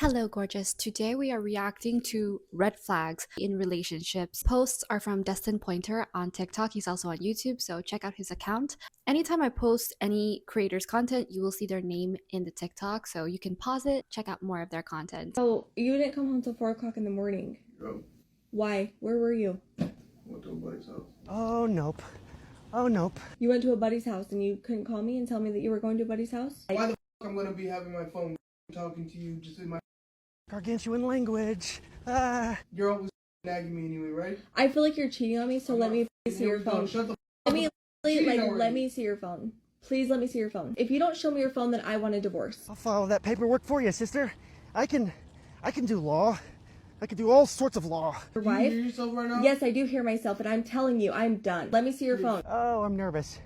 Hello, gorgeous. Today we are reacting to red flags in relationships. Posts are from Destin Pointer on TikTok. He's also on YouTube, so check out his account. Anytime I post any creator's content, you will see their name in the TikTok, so you can pause it, check out more of their content. Oh, you didn't come home till 4 o'clock in the morning. Yo, Why? Where were you? went to a buddy's house. Oh, nope. Oh, nope. You went to a buddy's house and you couldn't call me and tell me that you were going to a buddy's house? Why the f I'm gonna be having my phone talking to you just in my Gargantuan language. You're always nagging me anyway, right? I feel like you're cheating on me, so let me see your phone. Shut the f Let me, cheating let me see your phone. Please let me see your phone. If you don't show me your phone, then I want a divorce. I'll follow that paperwork for you, sister. I can do law. I can do all sorts of law. Your Do you wife? hear yourself right now? Yes, I do hear myself, and I'm telling you, I'm done. Let me see your phone. Oh, I'm nervous.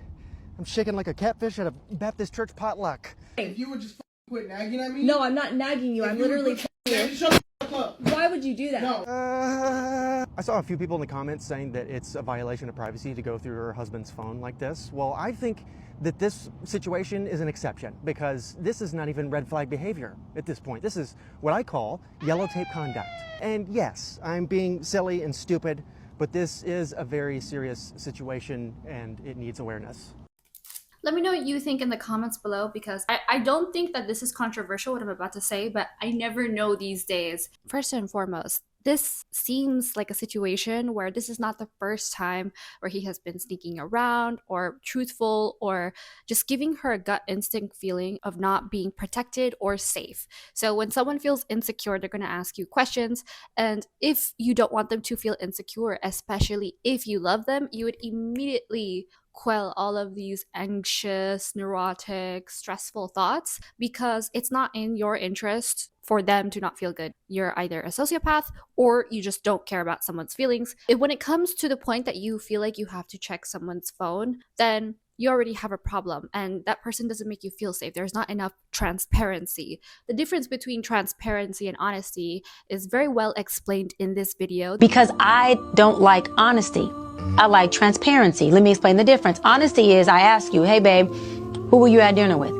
I'm shaking like a catfish at a Baptist church potluck. If you would just quit nagging at me. No, I'm not nagging you. I'm literally telling you. Shut the f up. Why would you do that? No. I saw a few people in the comments saying that it's a violation of privacy to go through her husband's phone like this. Well, I think that this situation is an exception because this is not even red flag behavior at this point. This is what I call yellow tape conduct. And yes, I'm being silly and stupid, but this is a very serious situation and it needs awareness. Let me know what you think in the comments below because I don't think that this is controversial, what I'm about to say, but I never know these days. First and foremost, this seems like a situation where this is not the first time where he has been sneaking around or truthful or just giving her a gut instinct feeling of not being protected or safe. So when someone feels insecure, they're going to ask you questions. And if you don't want them to feel insecure, especially if you love them, you would immediately quell all of these anxious, neurotic, stressful thoughts because it's not in your interest for them to not feel good. You're either a sociopath or you just don't care about someone's feelings. When it comes to the point that you feel like you have to check someone's phone, then you already have a problem and that person doesn't make you feel safe. There's not enough transparency. The difference between transparency and honesty is very well explained in this video. Because I don't like honesty. I like transparency. Let me explain the difference. Honesty is I ask you, hey babe, who were you at dinner with?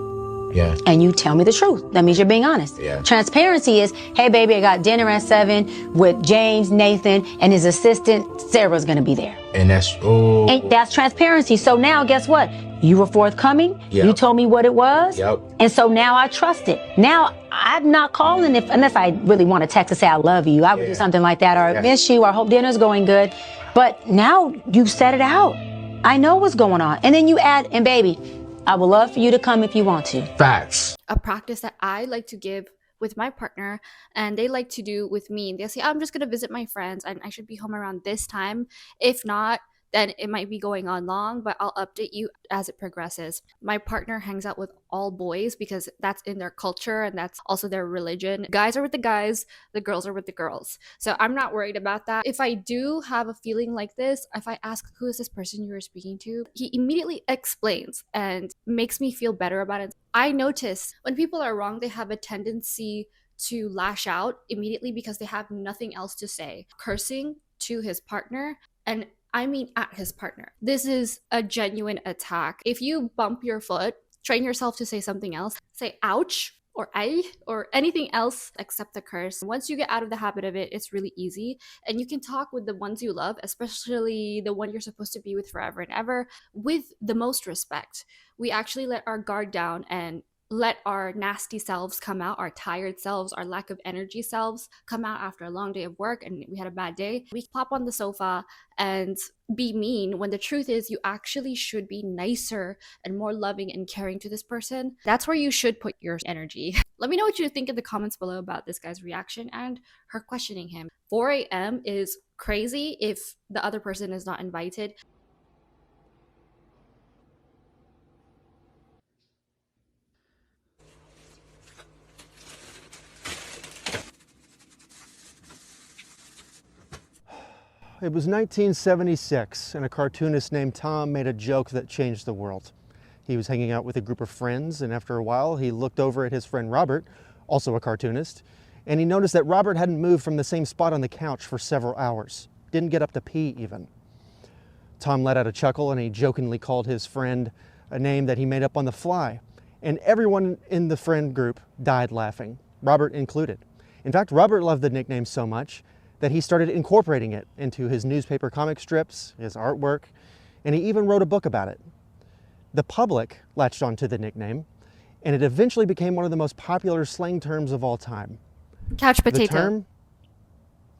Yeah. And you tell me the truth. That means you're being honest. Yeah. Transparency is, hey baby, I got dinner at 7 with James, Nathan, and his assistant, Sarah's gonna be there. And That's transparency. So now guess what? You were forthcoming. Yep. You told me what it was. Yep. And so now I trust it. Now I'm not calling unless I really want to text and say I love you. I would do something like that, or I miss you, or I hope dinner's going good. But now you've set it out. I know what's going on. And then you add, and baby, I would love for you to come if you want to. facts. A practice that I like to give with my partner and they like to do with me. They say, I'm just going to visit my friends and I should be home around this time. If not, then it might be going on long, but I'll update you as it progresses. My partner hangs out with all boys because that's in their culture and that's also their religion. Guys are with the guys, the girls are with the girls. So I'm not worried about that. If I do have a feeling like this, if I ask, who is this person you were speaking to? He immediately explains and makes me feel better about it. I notice when people are wrong, they have a tendency to lash out immediately because they have nothing else to say. Cursing to his partner, and I mean at his partner. This is a genuine attack. If you bump your foot, train yourself to say something else. Say ouch or ay or anything else except the curse. Once you get out of the habit of it, it's really easy. And you can talk with the ones you love, especially the one you're supposed to be with forever and ever, with the most respect. We actually let our guard down and let our nasty selves come out, our tired selves, our lack of energy selves come out after a long day of work and we had a bad day. We pop on the sofa and be mean when the truth is you actually should be nicer and more loving and caring to this person. That's where you should put your energy. Let me know what you think in the comments below about this guy's reaction and her questioning him. 4 a.m. is crazy if the other person is not invited. It was 1976, and a cartoonist named Tom made a joke that changed the world. He was hanging out with a group of friends, and after a while, he looked over at his friend Robert, also a cartoonist, and he noticed that Robert hadn't moved from the same spot on the couch for several hours. Didn't get up to pee, even. Tom let out a chuckle, and he jokingly called his friend a name that he made up on the fly, and everyone in the friend group died laughing, Robert included. In fact, Robert loved the nickname so much that he started incorporating it into his newspaper comic strips, his artwork, and he even wrote a book about it. The public latched onto the nickname, and it eventually became one of the most popular slang terms of all time. Couch potato. The term,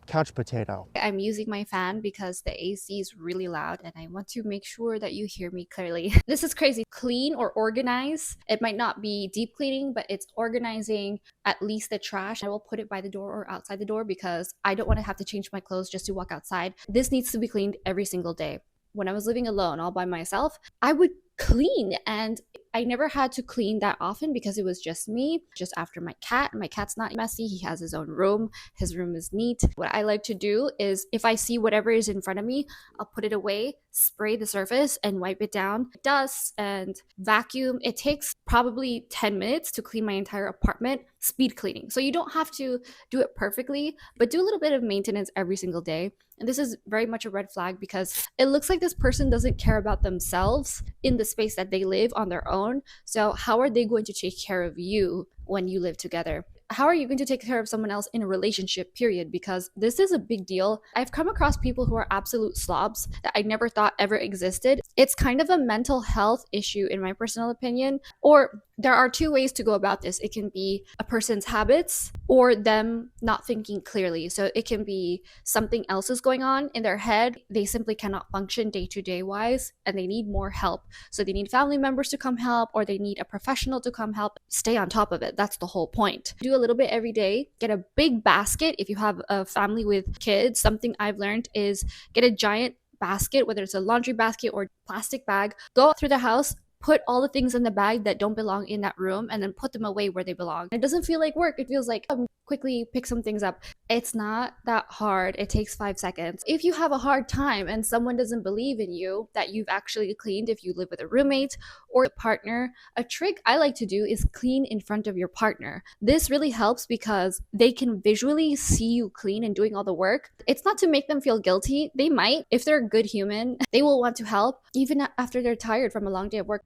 couch potato. I'm using my fan because the AC is really loud and I want to make sure that you hear me clearly. This is crazy. Clean or organize. It might not be deep cleaning, but it's organizing at least the trash. I will put it by the door or outside the door because I don't want to have to change my clothes just to walk outside. This needs to be cleaned every single day. When I was living alone all by myself, I would clean, and I never had to clean that often because it was just me, just after my cat. My cat's not messy. He has his own room. His room is neat. What I like to do is if I see whatever is in front of me, I'll put it away, spray the surface and wipe it down. Dust and vacuum. It takes probably 10 minutes to clean my entire apartment, speed cleaning. So you don't have to do it perfectly, but do a little bit of maintenance every single day. And this is very much a red flag because it looks like this person doesn't care about themselves in the space that they live on their own. So how are they going to take care of you when you live together? How are you going to take care of someone else in a relationship, period? Because this is a big deal. I've come across people who are absolute slobs that I never thought ever existed. It's kind of a mental health issue, in my personal opinion. Or there are two ways to go about this. It can be a person's habits or them not thinking clearly. So it can be something else is going on in their head. They simply cannot function day-to-day wise and they need more help. So they need family members to come help or they need a professional to come help. Stay on top of it. That's the whole point. Do a little bit every day. Get a big basket. If you have a family with kids, something I've learned is get a giant basket, whether it's a laundry basket or plastic bag. Go through the house, put all the things in the bag that don't belong in that room and then put them away where they belong. It doesn't feel like work. It feels like quickly pick some things up. It's not that hard. It takes 5 seconds. If you have a hard time and someone doesn't believe in you that you've actually cleaned, if you live with a roommate or a partner, a trick I like to do is clean in front of your partner. This really helps because they can visually see you clean and doing all the work. It's not to make them feel guilty. They might. If they're a good human, they will want to help even after they're tired from a long day of work.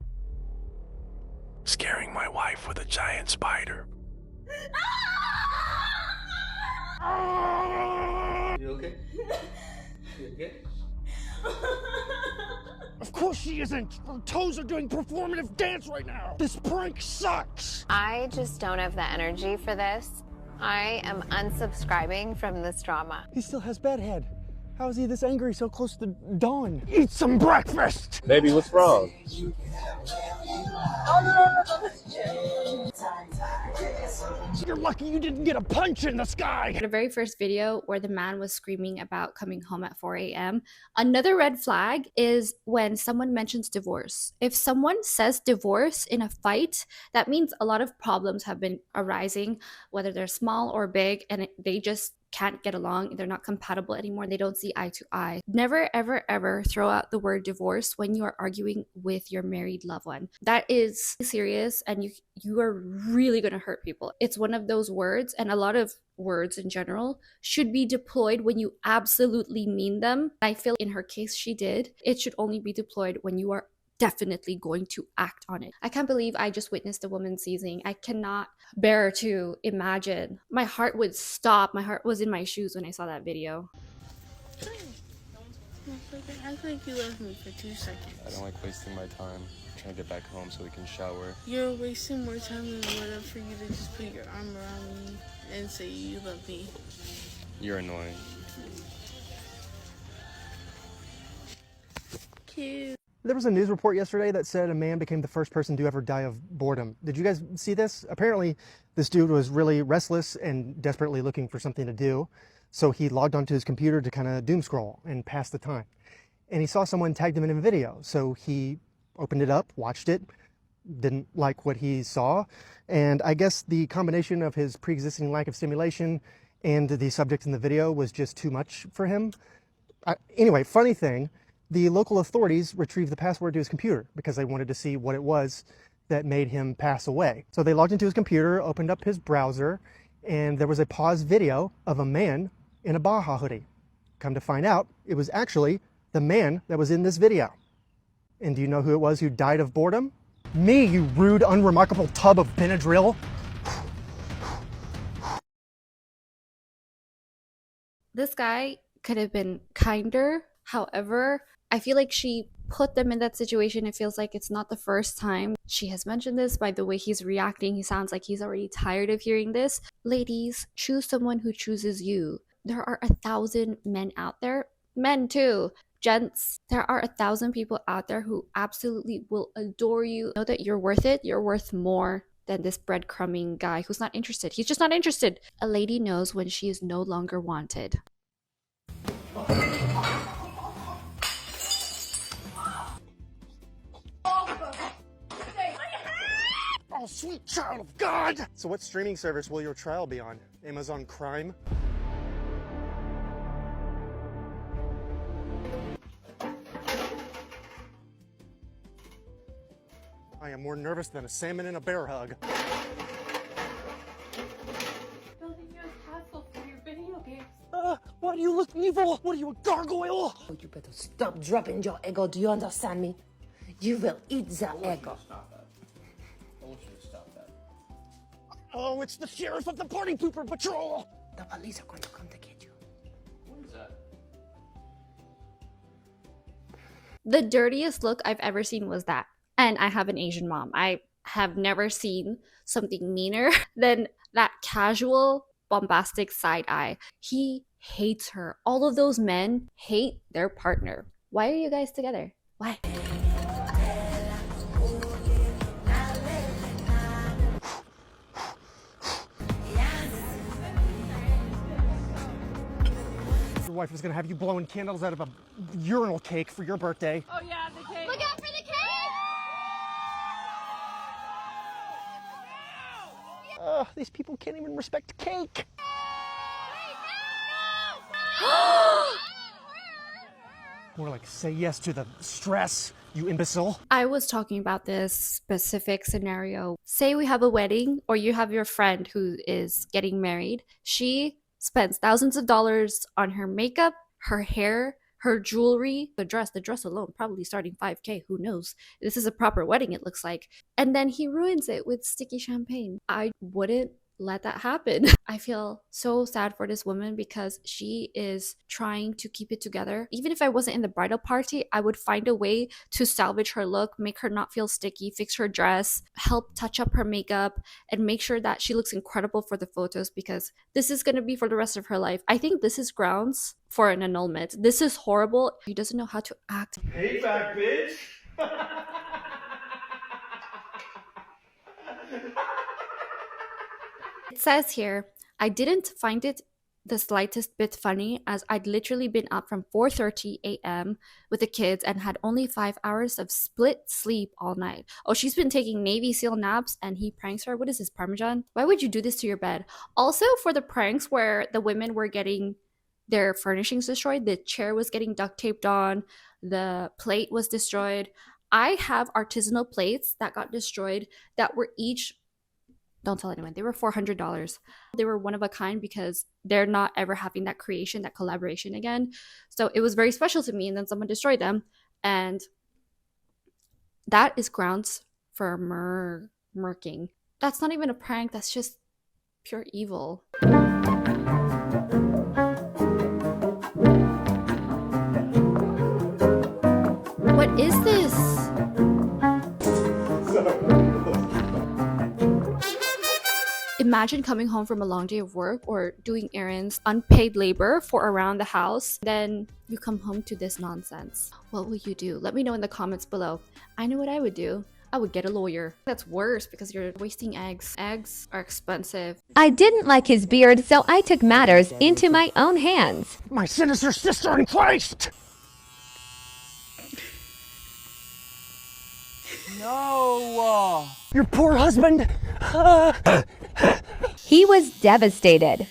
Scaring my wife with a giant spider. You okay? You okay? Of course she isn't! Her toes are doing performative dance right now! This prank sucks! I just don't have the energy for this. I am unsubscribing from this drama. He still has bedhead. How is he this angry so close to dawn? Eat some breakfast! Baby, what's wrong? You're lucky you didn't get a punch in the sky! The very first video where the man was screaming about coming home at 4 a.m. Another red flag is when someone mentions divorce. If someone says divorce in a fight, that means a lot of problems have been arising, whether they're small or big, and they just can't get along. They're not compatible anymore. They don't see eye to eye. Never, ever, ever throw out the word divorce when you are arguing with your married loved one. That is serious and you are really going to hurt people. It's one of those words, and a lot of words in general should be deployed when you absolutely mean them. I feel in her case she did. It should only be deployed when you are definitely going to act on it. I can't believe I just witnessed a woman seizing. I cannot bear to imagine. My heart would stop. My heart was in my shoes when I saw that video. Act like you love me for 2 seconds. I don't like wasting my time. I'm trying to get back home so we can shower. You're wasting more time than it would have for you to just put your arm around me and say you love me. You're annoying. Cute. There was a news report yesterday that said a man became the first person to ever die of boredom. Did you guys see this? Apparently, this dude was really restless and desperately looking for something to do. So he logged onto his computer to kind of doom scroll and pass the time. And he saw someone tagged him in a video. So he opened it up, watched it, didn't like what he saw. And I guess the combination of his pre-existing lack of stimulation and the subject in the video was just too much for him. Anyway, funny thing, the local authorities retrieved the password to his computer because they wanted to see what it was that made him pass away. So they logged into his computer, opened up his browser, and there was a paused video of a man in a Baja hoodie. Come to find out, it was actually the man that was in this video. And do you know who it was who died of boredom? Me, you rude, unremarkable tub of Benadryl. This guy could have been kinder. However, I feel like she put them in that situation. It feels like it's not the first time she has mentioned this. By the way he's reacting, he sounds like he's already tired of hearing this. Ladies, choose someone who chooses you. There are 1,000 men out there, men too, gents. There are 1,000 people out there who absolutely will adore you. Know that you're worth it. You're worth more than this breadcrumbing guy who's not interested. He's just not interested. A lady knows when she is no longer wanted. Oh, sweet child of God! So what streaming service will your trial be on? Amazon Prime? I am more nervous than a salmon in a bear hug. Building you a castle for your video games. Why do you look evil? What are you, a gargoyle? Oh, you better stop dropping your ego. Do you understand me? You will eat the ego. Stop that. I want you to stop that. Oh, it's the sheriff of the Party Pooper Patrol! The police are going to come to get you. What is that? The dirtiest look I've ever seen was that. And I have an Asian mom. I have never seen something meaner than that casual, bombastic side eye. He hates her. All of those men hate their partner. Why are you guys together? Why? Your wife was gonna have you blowing candles out of a urinal cake for your birthday. Oh yeah, the cake. Look out for the cake! These people can't even respect cake. More like say yes to the stress, you imbecile. I was talking about this specific scenario. Say we have a wedding or you have your friend who is getting married. She spends thousands of dollars on her makeup, her hair, her jewelry, the dress alone, probably starting 5K, who knows? This is a proper wedding, it looks like. And then he ruins it with sticky champagne. I wouldn't let that happen. I feel so sad for this woman because she is trying to keep it together. Even if I wasn't in the bridal party, I would find a way to salvage her look, make her not feel sticky, fix her dress, help touch up her makeup, and make sure that she looks incredible for the photos because this is going to be for the rest of her life. I think this is grounds for an annulment. This is horrible. He doesn't know how to act. Hey, back bitch. It says here, I didn't find it the slightest bit funny as I'd literally been up from 4:30 a.m. with the kids and had only 5 hours of split sleep all night. Oh, she's been taking Navy SEAL naps and he pranks her. What is this, Parmesan? Why would you do this to your bed? Also, for the pranks where the women were getting their furnishings destroyed, the chair was getting duct taped on, the plate was destroyed. I have artisanal plates that got destroyed that were each, don't tell anyone, they were $400. They were one of a kind because they're not ever having that creation, that collaboration again. So it was very special to me, and then someone destroyed them. And that is grounds for murking. That's not even a prank, that's just pure evil. What is this? Imagine coming home from a long day of work or doing errands, unpaid labor for around the house. Then you come home to this nonsense. What will you do? Let me know in the comments below. I know what I would do. I would get a lawyer. That's worse because you're wasting eggs. Eggs are expensive. I didn't like his beard, so I took matters into my own hands. My sinister sister in Christ! No. Your poor husband! He was devastated.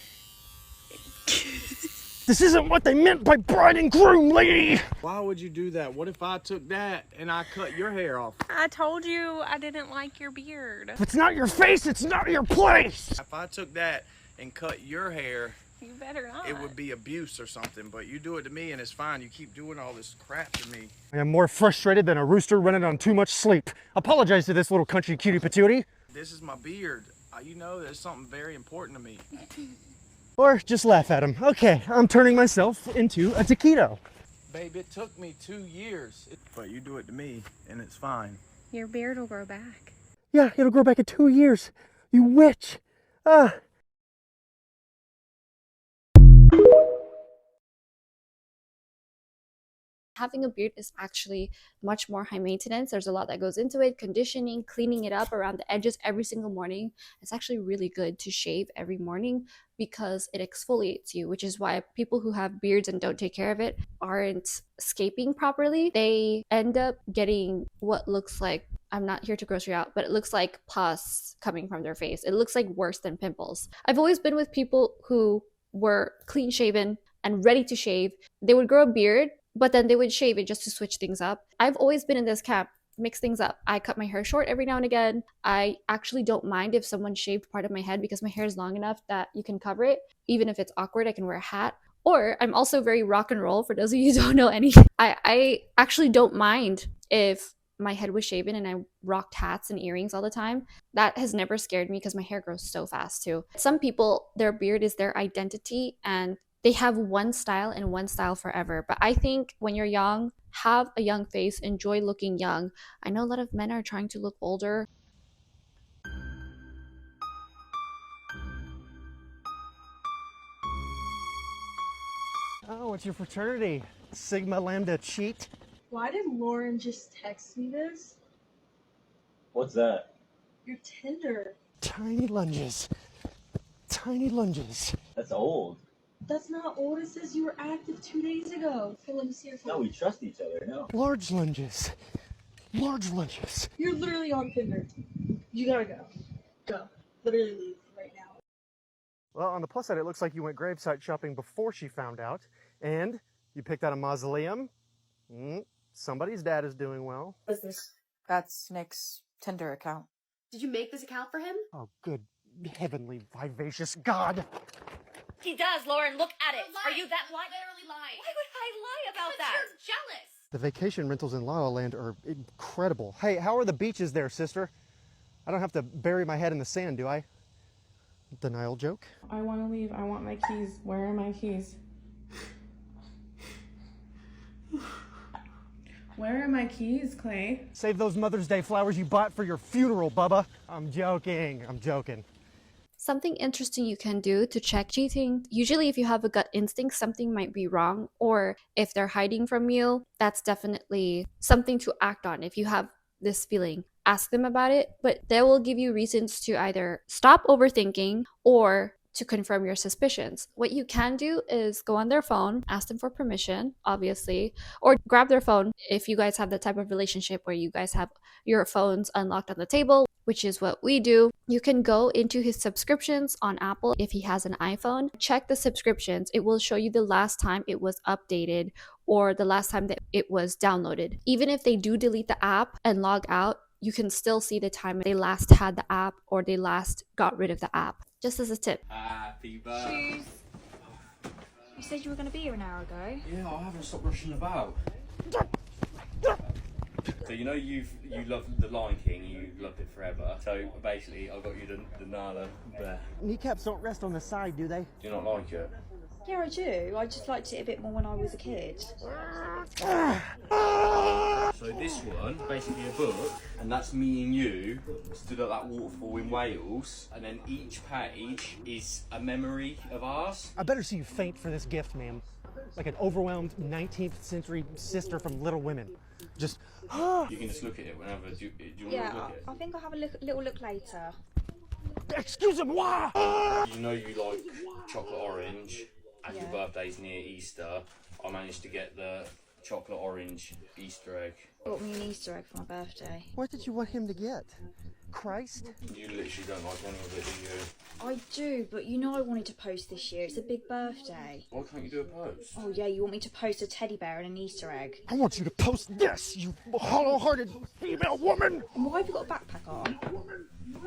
This isn't what they meant by bride and groom, lady! Why would you do that? What if I took that and I cut your hair off? I told you I didn't like your beard. If it's not your face, it's not your place! If I took that and cut your hair, You better not. it would be abuse or something, but you do it to me and it's fine. You keep doing all this crap to me. I am more frustrated than a rooster running on too much sleep. Apologize to this little country cutie patootie. This is my beard. You know, there's something very important to me. Or just laugh at him. Okay, I'm turning myself into a taquito. Babe, it took me 2 years. But you do it to me, and it's fine. Your beard will grow back. Yeah, it'll grow back in 2 years. You witch. Ah. Having a beard is actually much more high maintenance. There's a lot that goes into it, conditioning, cleaning it up around the edges every single morning. It's actually really good to shave every morning because it exfoliates you, which is why people who have beards and don't take care of it aren't escaping properly. They end up getting what looks like, I'm not here to gross you out, but it looks like pus coming from their face. It looks like worse than pimples. I've always been with people who were clean shaven and ready to shave. They would grow a beard, but then they would shave it just to switch things up. I've always been in this camp, mix things up. I cut my hair short every now and again. I actually don't mind if someone shaved part of my head because my hair is long enough that you can cover it. Even if it's awkward, I can wear a hat. Or I'm also very rock and roll, for those of you who don't know anything. I actually don't mind if my head was shaven and I rocked hats and earrings all the time. That has never scared me because my hair grows so fast too. Some people, their beard is their identity and they have one style and one style forever. But I think when you're young, have a young face, enjoy looking young. I know a lot of men are trying to look older. Oh, it's your fraternity. Sigma Lambda cheat. Why did Lauren just text me this? What's that? Your Tinder. Tiny lunges. Tiny lunges. That's old. That's not old. It says you were active 2 days ago. Okay, let me see your phone. No, we trust each other, no. Large lunges. Large lunges. You're literally on Tinder. You gotta go. Go. Literally leave right now. Well, on the plus side, it looks like you went gravesite shopping before she found out, and you picked out a mausoleum. Somebody's dad is doing well. What is this? That's Nick's Tinder account. Did you make this account for him? Oh, good heavenly vivacious God. He does, Lauren. Look at it. Are you that blind? Literally lying. Why would I lie about that? You're jealous. The vacation rentals in La La Land are incredible. Hey, how are the beaches there, sister? I don't have to bury my head in the sand, do I? Denial joke? I want to leave. I want my keys. Where are my keys? Where are my keys, Clay? Save those Mother's Day flowers you bought for your funeral, Bubba. I'm joking. I'm joking. Something interesting you can do to check cheating. Usually if you have a gut instinct, something might be wrong, or if they're hiding from you, that's definitely something to act on. If you have this feeling, ask them about it, but they will give you reasons to either stop overthinking or to confirm your suspicions. What you can do is go on their phone, ask them for permission, obviously, or grab their phone if you guys have the type of relationship where you guys have your phones unlocked on the table, which is what we do. You can go into his subscriptions on Apple if he has an iPhone. Check the subscriptions. It will show you the last time it was updated or the last time that it was downloaded. Even if they do delete the app and log out, you can still see the time they last had the app or they last got rid of the app. Just as a tip. Happy birthday. Shoes. You said you were going to be here an hour ago. Yeah, I haven't stopped rushing about. So you know you love The Lion King, you loved it forever. So basically I got you the Nala Bear. Kneecaps don't rest on the side, do they? Do you not like it? Yeah, I do. I just liked it a bit more when I was a kid. So this one, basically a book, and that's me and you stood at that waterfall in Wales, and then each page is a memory of ours. I better see you faint for this gift, ma'am. Like an overwhelmed 19th century sister from Little Women. Just, You can just look at it whenever. Do you want to look at it? I think I'll have a little look later. Excusez-moi! You know you like chocolate orange, and your birthday's near Easter. I managed to get the chocolate orange Easter egg. Bought me an Easter egg for my birthday. What did you want him to get? Christ? You literally don't like any of it, do you? I do, but you know I wanted to post this year. It's a big birthday. Why can't you do a post? Oh yeah, you want me to post a teddy bear and an Easter egg? I want you to post this, you hollow-hearted female woman! And why have you got a backpack on?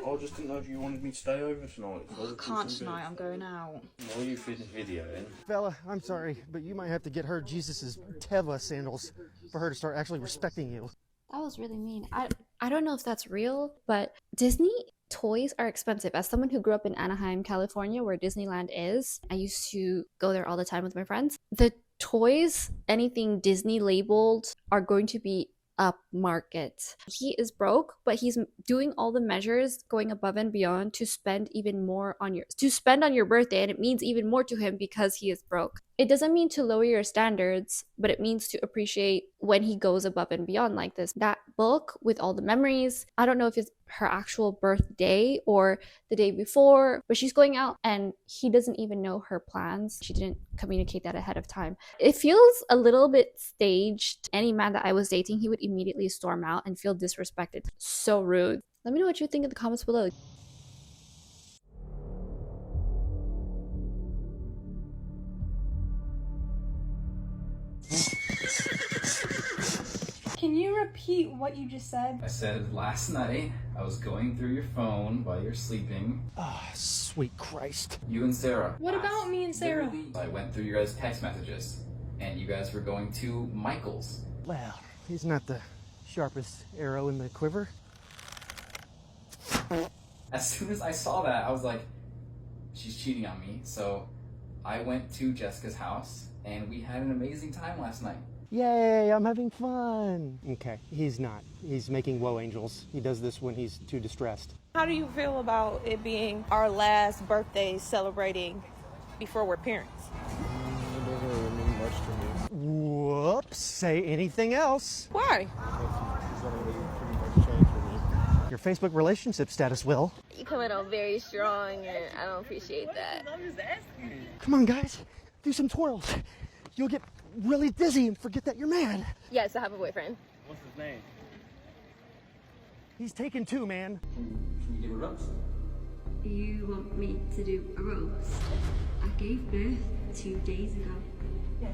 I just didn't know if you wanted me to stay over tonight. Oh, I can't tonight, I'm going out. Why are you videoing? Fella, I'm sorry, but you might have to get her Jesus' Teva sandals for her to start actually respecting you. That was really mean. I don't know if that's real, but Disney Toys are expensive. As someone who grew up in Anaheim, California, where Disneyland is, I used to go there all the time with my friends. The toys, anything Disney labeled, are going to be upmarket. He is broke, but he's doing all the measures, going above and beyond to spend even more on your birthday, and it means even more to him because he is broke. It doesn't mean to lower your standards, but it means to appreciate when he goes above and beyond like this. That book with all the memories, I don't know if it's her actual birthday or the day before, but she's going out and he doesn't even know her plans. She didn't communicate that ahead of time. It feels a little bit staged. Any man that I was dating, he would immediately storm out and feel disrespected. So rude. Let me know what you think in the comments below. Can you repeat what you just said? I said last night I was going through your phone while you're sleeping. Ah, oh, sweet Christ. You and Sarah. What about me and Sarah? I went through your guys' text messages, and you guys were going to Michael's. Well, he's not the sharpest arrow in the quiver. As soon as I saw that, I was like, she's cheating on me. So I went to Jessica's house, and we had an amazing time last night. Yay, I'm having fun. Okay, he's not. He's making woe angels. He does this when he's too distressed. How do you feel about it being our last birthday celebrating before we're parents? It doesn't really mean much to me. Whoops, say anything else. Why? It's not really pretty much changed for me. Your Facebook relationship status will. You coming on very strong and I don't appreciate that. I'm just asking. Come on, guys, do some twirls. You'll get really dizzy and forget that you're mad. Yes, I have a boyfriend. What's his name? He's taken two, man. Can you give a roast? You want me to do a roast? I gave birth 2 days ago. Yeah,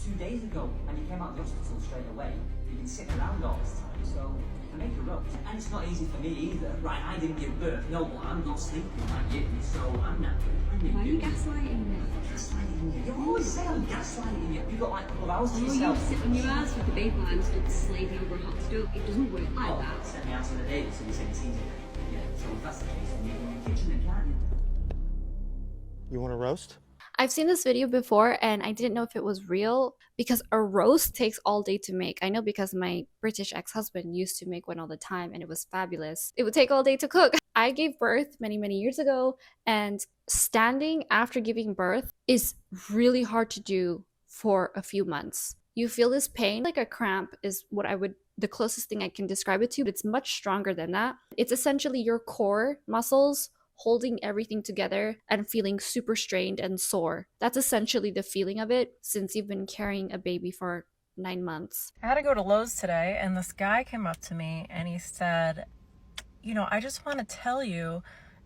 2 days ago, and you came out of the hospital straight away. You've been sitting around all this time, so I make a roast. And it's not easy for me either. Right, I didn't give birth. No, but I'm not sleeping like you, so I'm not. Why are you gaslighting me? Gaslighting you? You always say I'm gaslighting you. You've got like a couple of hours to Oh, you yourself. sit on your ass with the baby and stood slaving over a hot stove. It doesn't work like Oh, that. send me out on a date, so you say it's easy. Yeah, so if that's the case, then you go in the kitchen and can't you? You want a roast? I've seen this video before and I didn't know if it was real because a roast takes all day to make. I know because my British ex-husband used to make one all the time and it was fabulous. It would take all day to cook. I gave birth many, many years ago, and standing after giving birth is really hard to do for a few months. You feel this pain, like a cramp is what the closest thing I can describe it to, but it's much stronger than that. It's essentially your core muscles holding everything together and feeling super strained and sore. That's essentially the feeling of it since you've been carrying a baby for 9 months. I had to go to Lowe's today, and this guy came up to me and he said, you know, I just want to tell you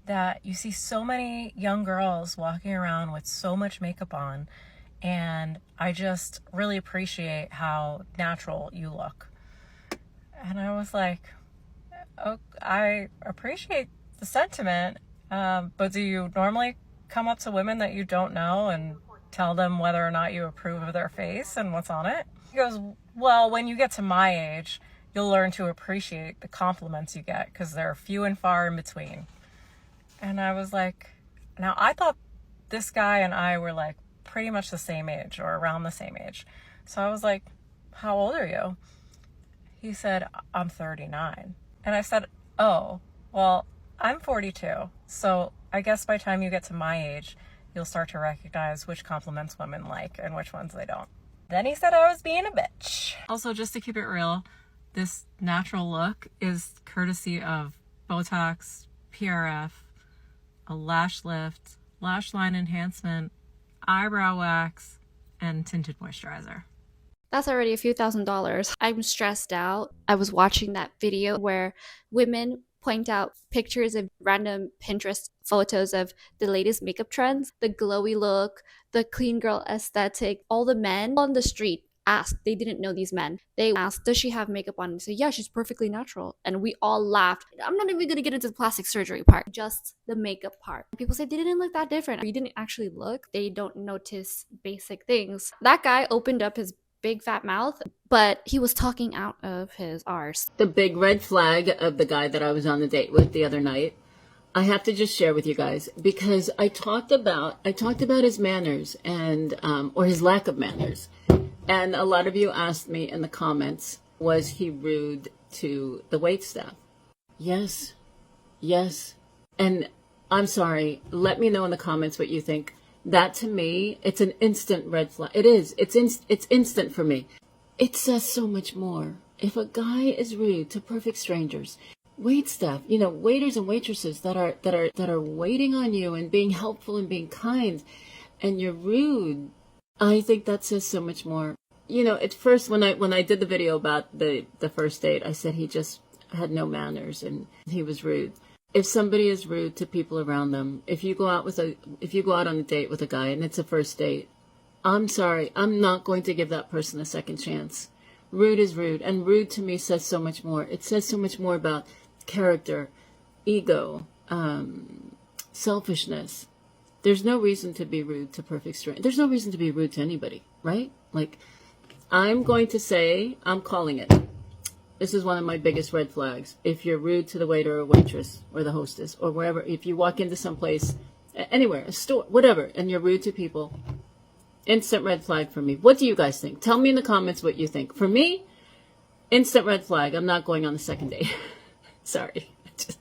that you see so many young girls walking around with so much makeup on, and I just really appreciate how natural you look. And I was like, oh, I appreciate the sentiment, but do you normally come up to women that you don't know and tell them whether or not you approve of their face and what's on it? He goes, well, when you get to my age, you'll learn to appreciate the compliments you get because they're few and far in between. And I was like, now I thought this guy and I were like pretty much the same age or around the same age. So I was like, how old are you? He said, I'm 39. And I said, oh, well, I'm 42. So I guess by the time you get to my age, you'll start to recognize which compliments women like and which ones they don't. Then he said I was being a bitch. Also, just to keep it real, this natural look is courtesy of Botox, PRF, a lash lift, lash line enhancement, eyebrow wax, and tinted moisturizer. That's already a few $1,000s. I'm stressed out. I was watching that video where women point out pictures of random Pinterest photos of the latest makeup trends, the glowy look, the clean girl aesthetic. All the men on the street asked, they didn't know these men. They asked, does she have makeup on? And they said, yeah, she's perfectly natural. And we all laughed. I'm not even gonna get into the plastic surgery part, just the makeup part. People say they didn't look that different. You didn't actually look. They don't notice basic things. That guy opened up his big fat mouth, but he was talking out of his arse. The big red flag of the guy that I was on the date with the other night I have to just share with you guys because I talked about his manners and or his lack of manners, and a lot of you asked me in the comments, was he rude to the waitstaff? Yes, and I'm sorry. Let me know in the comments what you think. That to me, it's an instant red flag. It is. It's instant for me. It says so much more. If a guy is rude to perfect strangers, wait staff, waiters and waitresses that are waiting on you and being helpful and being kind, and you're rude, I think that says so much more. At first when I did the video about the first date, I said he just had no manners and he was rude. If somebody is rude to people around them, if you go out on a date with a guy and it's a first date, I'm sorry, I'm not going to give that person a second chance. Rude is rude, and rude to me says so much more. It says so much more about character, ego, selfishness. There's no reason to be rude to perfect strangers. There's no reason to be rude to anybody, right? Like, I'm going to say, I'm calling it. This is one of my biggest red flags. If you're rude to the waiter or waitress or the hostess or wherever, if you walk into some place, anywhere, a store, whatever, and you're rude to people, instant red flag for me. What do you guys think? Tell me in the comments what you think. For me, instant red flag. I'm not going on the second date. Sorry. Just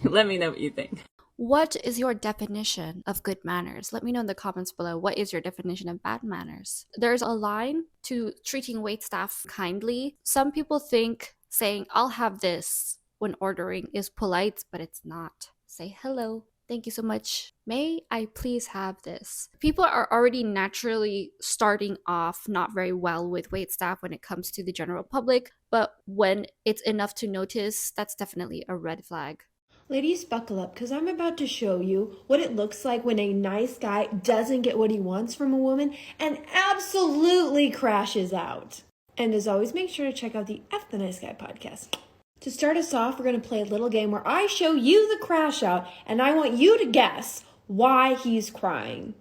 let me know what you think. What is your definition of good manners? Let me know in the comments below. What is your definition of bad manners? There's a line to treating waitstaff kindly. Some people think saying, "I'll have this," when ordering is polite, but it's not. Say hello. Thank you so much. May I please have this? People are already naturally starting off not very well with waitstaff when it comes to the general public, but when it's enough to notice, that's definitely a red flag. Ladies, buckle up, because I'm about to show you what it looks like when a nice guy doesn't get what he wants from a woman and absolutely crashes out. And as always, make sure to check out the F the Nice Guy podcast. To start us off, we're going to play a little game where I show you the crash out, and I want you to guess why he's crying.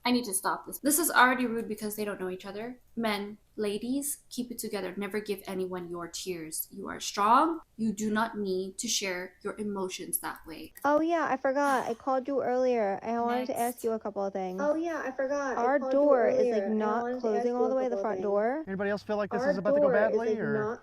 I need to stop this. This is already rude because they don't know each other. Men, ladies, keep it together. Never give anyone your tears. You are strong. You do not need to share your emotions that way. Oh yeah, I forgot. I called you earlier. I wanted to ask you a couple of things. Oh yeah, I forgot. Our door is like not closing all the way, the front door. Anybody else feel like this is about to go badly?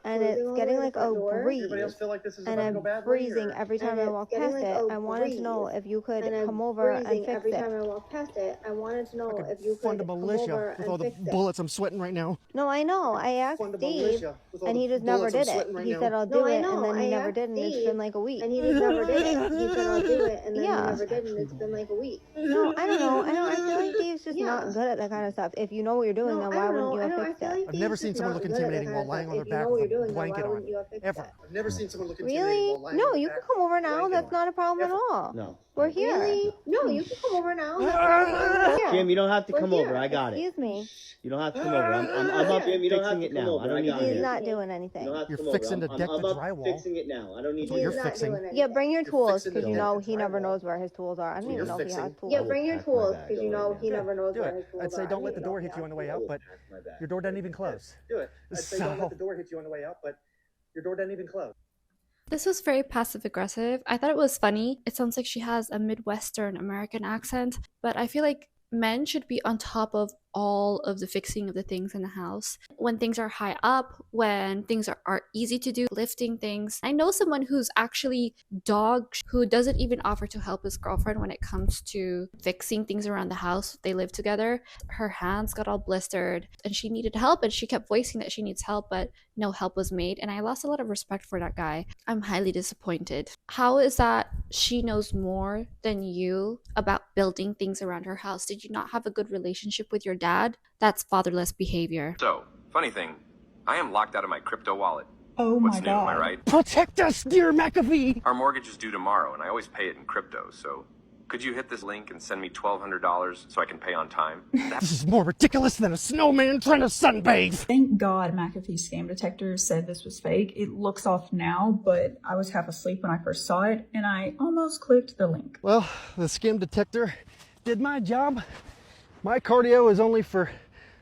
And it's getting like a breeze. Anybody else feel like this is And about to go I'm badly? freezing every time I walk past it. I wanted to know if you could come over and fix every it. time I walk past it. I wanted to know if you Fund could a come militia over with all and the fix it. bullets I'm sweating right now. No, I know. I asked Fund a Steve, militia with all and he the just never bullets I'm did it. sweating right He now. said I'll do it, and then he never did, and it's been like a week. And he just never did it. He said I'll do it, and then he never did, and it's been like a week. No, I don't know. I feel like Steve's just not good at that kind of stuff. If you know what you're doing, then why wouldn't you have fixed it? I've never seen someone look intimidating while lying on their back with a blanket on. Ever. I've never seen someone look intimidating Really? while lying No, on their you back can come over now. That's not a problem at all. No. We're here. Really? No, you can come over now. That's Here. Jim, you don't have to come We're over. I got it. Excuse me. You don't have to come over. I'm up Jim, you don't fixing it now. I don't need you He's here. not doing anything. You're fixing to deck the drywall. Fixing it now. I don't need That's what you you're here. fixing. Yeah, bring your tools, fixing because to you deck know the he never drywall. knows where his tools are. I don't You're even know if he has fixing. tools. Yeah, bring your Pack my tools, bag because you right know now. he never knows Do where it. his tools are. I'd say don't let the door hit you on the way out, but My bag. your door doesn't even close. Do it. I'd say don't let the door hit you on the way out, but your door doesn't even close. This was very passive aggressive. I thought it was funny. It sounds like she has a Midwestern American accent, but I feel like men should be on top of all of the fixing of the things in the house. When things are high up, when things are easy to do, lifting things. I know someone who's actually who doesn't even offer to help his girlfriend when it comes to fixing things around the house. They live together. Her hands got all blistered and she needed help, and she kept voicing that she needs help, but no help was made. And I lost a lot of respect for that guy. I'm highly disappointed. How is that she knows more than you about building things around her house? Did you not have a good relationship with your dad? That's fatherless behavior. So, funny thing, I am locked out of my crypto wallet. Oh What's my new, god. am I right? Protect us, dear McAfee! Our mortgage is due tomorrow, and I always pay it in crypto, so could you hit this link and send me $1,200 so I can pay on time? This is more ridiculous than a snowman trying to sunbathe! Thank God McAfee scam detector said this was fake. It looks off now, but I was half asleep when I first saw it, and I almost clicked the link. Well, the scam detector did my job. My cardio is only for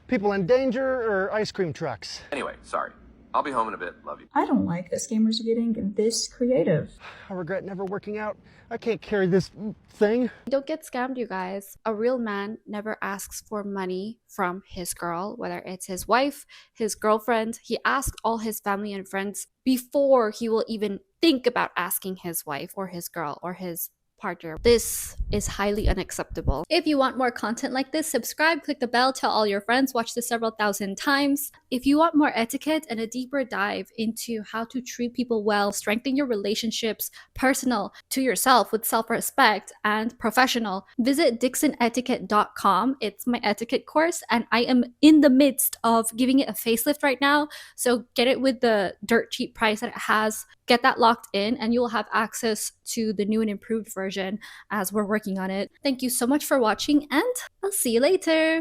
people in danger or ice cream trucks. Anyway, sorry. I'll be home in a bit. Love you. I don't like that scammers are getting this creative. I regret never working out. I can't carry this thing. Don't get scammed, you guys. A real man never asks for money from his girl, whether it's his wife, his girlfriend. He asks all his family and friends before he will even think about asking his wife or his girl or his partner. This is highly unacceptable. If you want more content like this, subscribe, click the bell, tell all your friends, watch this several thousand times. If you want more etiquette and a deeper dive into how to treat people well, strengthen your relationships, personal to yourself with self-respect and professional, visit dixonetiquette.com. It's my etiquette course and I am in the midst of giving it a facelift right now. So get it with the dirt cheap price that it has. Get that locked in and you'll have access to the new and improved version as we're working on it. Thank you so much for watching and I'll see you later.